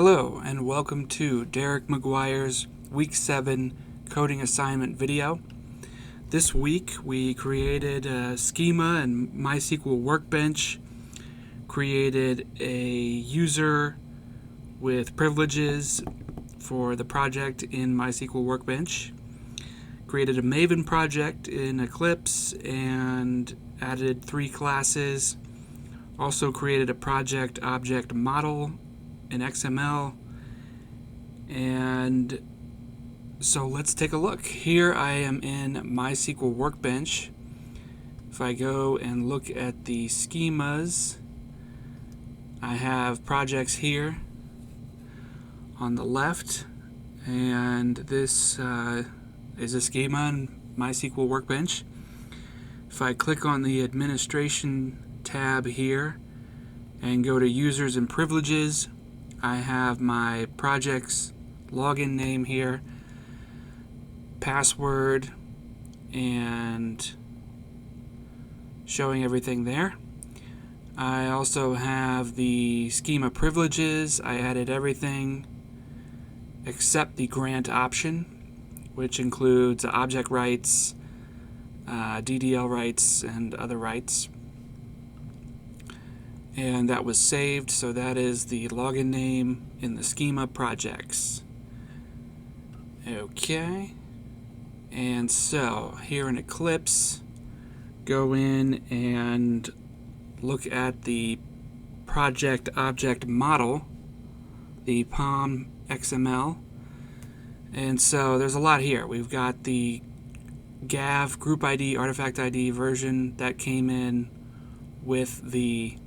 Hello and welcome to Derek McGuire's Week 7 coding assignment video. This week we created a schema in MySQL Workbench, created a user with privileges for the project in MySQL Workbench, created a Maven project in Eclipse and added 3 classes, also created a project object model in XML. And so let's take a look. Here I am in MySQL Workbench. If I go and look at the schemas, I have projects here on the left, and this is a schema in MySQL Workbench. If I click on the administration tab here and go to users and privileges, I have my project's login name here, password, and showing everything there. I also have the schema privileges. I added everything except the grant option, which includes object rights, DDL rights, and other rights. And that was saved, so that is the login name in the schema projects. Okay, and so here in Eclipse, go in and look at the project object model, the POM.XML. And so there's a lot here. We've got the GAV, group ID, artifact ID version that came in with the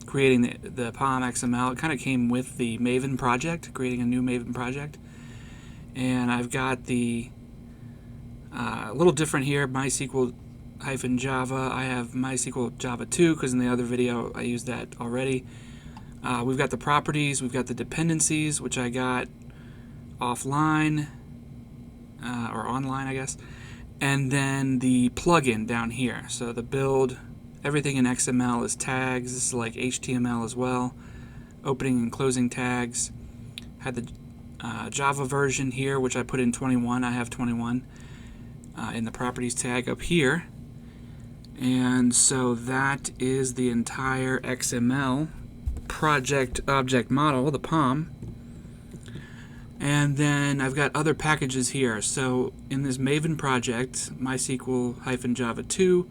creating the POM.XML. It kind of came with the Maven project, creating a new Maven project. And I've got the a little different here, MySQL-Java. I have MySQL Java 2 because in the other video I used that already. We've got the properties, we've got the dependencies, which I got offline, or online, I guess. And then the plugin down here. So the build, everything in XML is tags. This is like HTML as well. Opening and closing tags. Had the Java version here, which I put in 21. I have 21 in the properties tag up here. And so that is the entire XML project object model, the POM. And then I've got other packages here. So in this Maven project, MySQL-Java 2,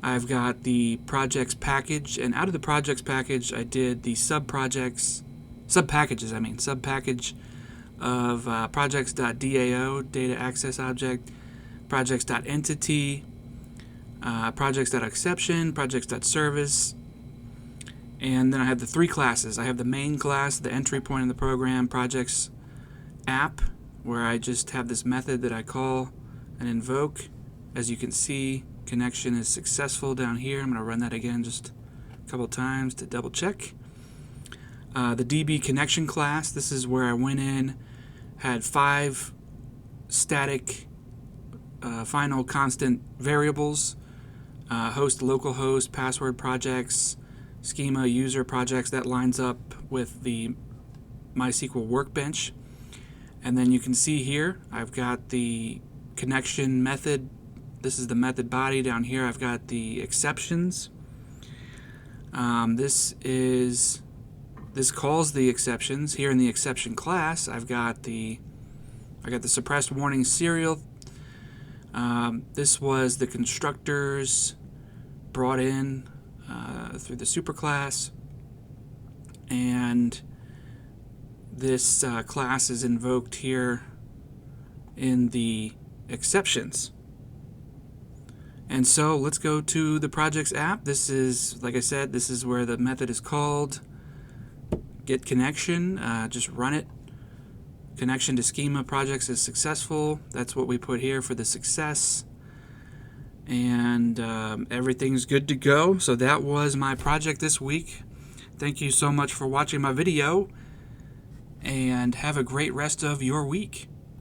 I've got the projects package, and out of the projects package I did the subpackage of projects.dao, data access object, projects.entity, projects.exception, projects.service, and then I have the 3 classes. I have the main class, the entry point in the program, projects app, where I just have this method that I call and invoke. As you can see, connection is successful down here. I'm going to run that again just a couple times to double check. The DB connection class, this is where I went in, had 5 static final constant variables, host, localhost, password projects, schema, user projects. That lines up with the MySQL Workbench. And then you can see here I've got the connection method. This is the method body. Down here I've got the exceptions. This calls the exceptions. Here in the exception class I got the suppressed warning serial. This was the constructors brought in through the superclass, and this class is invoked here in the exceptions. And so let's go to the projects app. This is, like I said, this is where the method is called. Get connection, just run it. Connection to schema projects is successful. That's what we put here for the success. And everything's good to go. So that was my project this week. Thank you so much for watching my video, and have a great rest of your week.